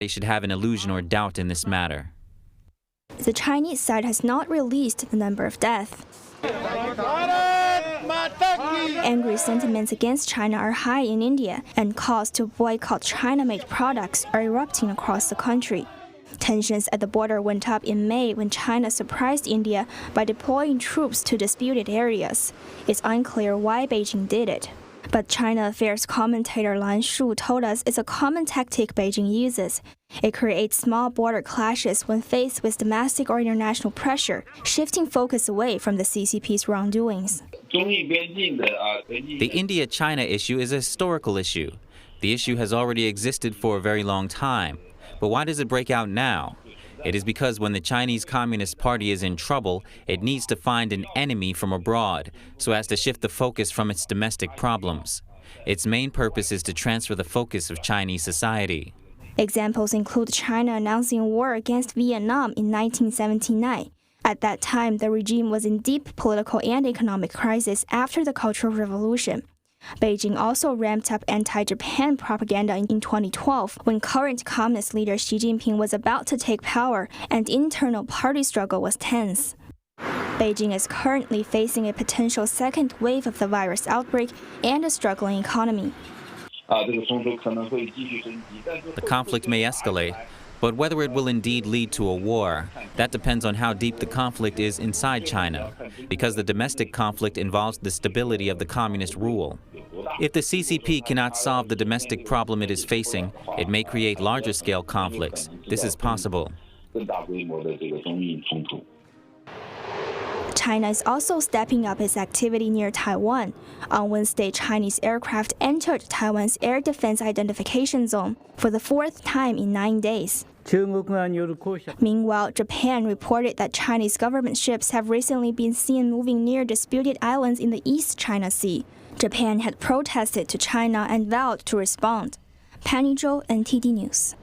They should have an illusion or doubt in this matter. The Chinese side has not released the number of deaths. Angry sentiments against China are high in India, and calls to boycott China-made products are erupting across the country. Tensions at the border went up in May when China surprised India by deploying troops to disputed areas. It's unclear why Beijing did it. But China affairs commentator Lan Shu told us it's a common tactic Beijing uses. It creates small border clashes when faced with domestic or international pressure, shifting focus away from the CCP's wrongdoings. The India-China issue is a historical issue. The issue has already existed for a very long time. But why does it break out now? It is because when the Chinese Communist Party is in trouble, it needs to find an enemy from abroad so as to shift the focus from its domestic problems. Its main purpose is to transfer the focus of Chinese society. Examples include China announcing war against Vietnam in 1979. At that time, the regime was in deep political and economic crisis after the Cultural Revolution. Beijing also ramped up anti-Japan propaganda in 2012 when current communist leader Xi Jinping was about to take power and internal party struggle was tense. Beijing is currently facing a potential second wave of the virus outbreak and a struggling economy. The conflict may escalate, but whether it will indeed lead to a war, that depends on how deep the conflict is inside China, because the domestic conflict involves the stability of the communist rule. If the CCP cannot solve the domestic problem it is facing, it may create larger-scale conflicts. This is possible. China is also stepping up its activity near Taiwan. On Wednesday, Chinese aircraft entered Taiwan's air defense identification zone for the fourth time in 9 days. Meanwhile, Japan reported that Chinese government ships have recently been seen moving near disputed islands in the East China Sea. Japan had protested to China and vowed to respond. Penny Zhou, NTD News.